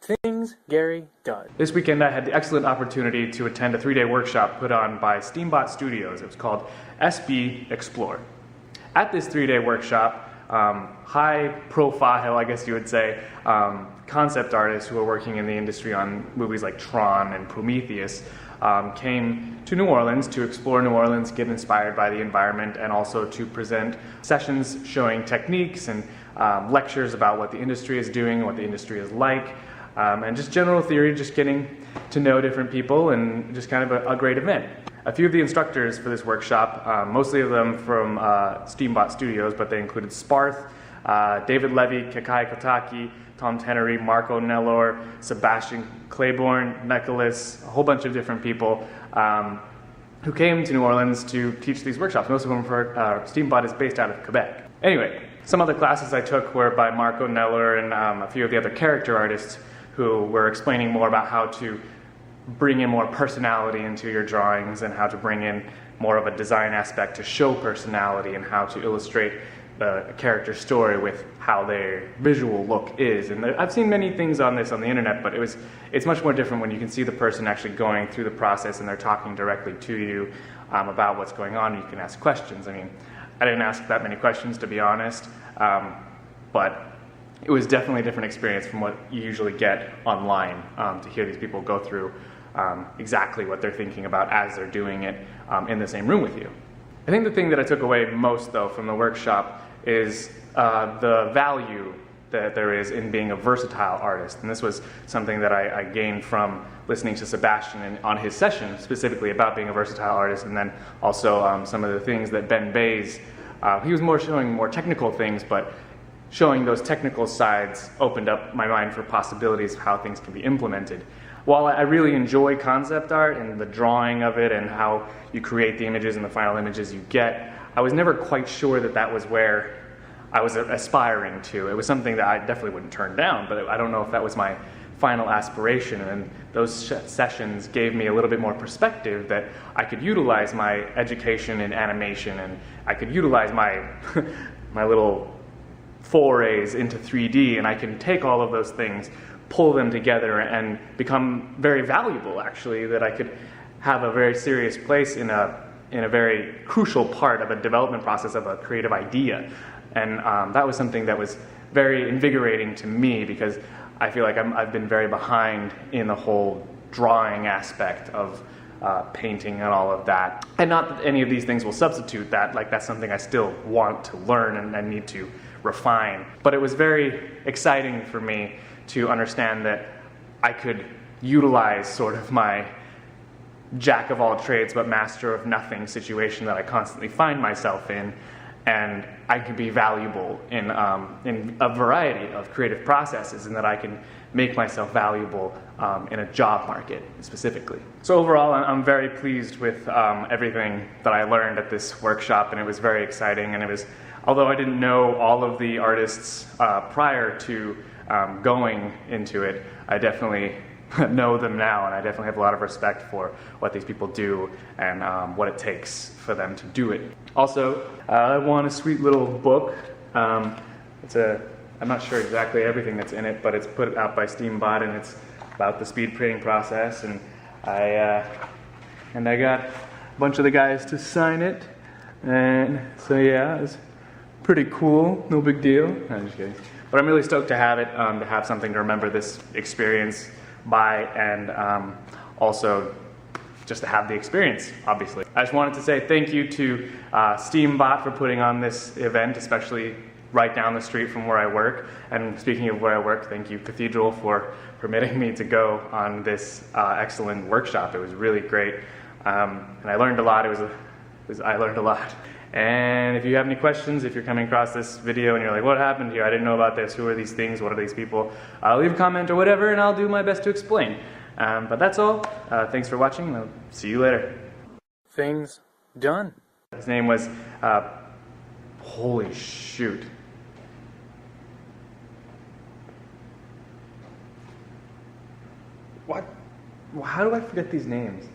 Things Gary does. This weekend I had the excellent opportunity to attend a 3-day workshop put on by Steambot Studios. It was called SB Explore. At this 3-day workshop, high profile, I guess you would say, concept artists who are working in the industry on movies like Tron and Prometheus came to New Orleans to explore New Orleans, get inspired by the environment, and also to present sessions showing techniques and lectures about what the industry is doing, what the industry is like, and just general theory, just getting to know different people, and just kind of a great event. A few of the instructors for this workshop, mostly of them from Steambot Studios, but they included Sparth, David Levy, Kakai Kotaki, Tom Tenery, Marco Nellor, Sebastian Claiborne, Nicholas, a whole bunch of different people who came to New Orleans to teach these workshops. Most of them for Steambot is based out of Quebec. Anyway, some other classes I took were by Marco Nellor and a few of the other character artists who were explaining more about how to bring in more personality into your drawings and how to bring in more of a design aspect to show personality and how to illustrate the character story with how their visual look is. And I've seen many things on this on the internet, but it's much more different when you can see the person actually going through the process and they're talking directly to you about what's going on. You can ask questions. I mean, I didn't ask that many questions, to be honest, but it was definitely a different experience from what you usually get online to hear these people go through exactly what they're thinking about as they're doing it in the same room with you. I think the thing that I took away most, though, from the workshop is the value that there is in being a versatile artist. And this was something that I gained from listening to Sebastian on his session, specifically about being a versatile artist, and then also some of the things that Ben Bays, he was more showing more technical things, but showing those technical sides opened up my mind for possibilities of how things can be implemented. While I really enjoy concept art and the drawing of it and how you create the images and the final images you get, I was never quite sure that that was where I was aspiring to. It was something that I definitely wouldn't turn down, but I don't know if that was my final aspiration. And those sessions gave me a little bit more perspective that I could utilize my education in animation, and I could utilize my my little forays into 3D, and I can take all of those things, pull them together, and become very valuable, actually, that I could have a very serious place in a very crucial part of a development process of a creative idea. And that was something that was very invigorating to me, because I feel like I've been very behind in the whole drawing aspect of painting and all of that. And not that any of these things will substitute that, like that's something I still want to learn and need to refine. But it was very exciting for me to understand that I could utilize sort of my jack of all trades but master of nothing situation that I constantly find myself in, and I could be valuable in a variety of creative processes, and that I can make myself valuable in a job market specifically. So overall, I'm very pleased with everything that I learned at this workshop, and it was very exciting. And it was, although I didn't know all of the artists prior to going into it, I definitely know them now, and I definitely have a lot of respect for what these people do and what it takes for them to do it. Also, I won a sweet little book. I'm not sure exactly everything that's in it, but it's put out by Steambot, and it's about the speed printing process, and I got a bunch of the guys to sign it, and so yeah, it's pretty cool, no big deal. I'm just kidding. But I'm really stoked to have it, to have something to remember this experience by, and also just to have the experience, obviously. I just wanted to say thank you to Steambot for putting on this event, especially right down the street from where I work. And speaking of where I work, thank you Cathedral for permitting me to go on this excellent workshop. It was really great, and I learned a lot. I learned a lot. And if you have any questions, if you're coming across this video and you're like, what happened here? I didn't know about this. Who are these things? What are these people? Leave a comment or whatever, and I'll do my best to explain. But that's all. Thanks for watching, and I'll see you later. Things done. His name was, holy shoot. What? How do I forget these names?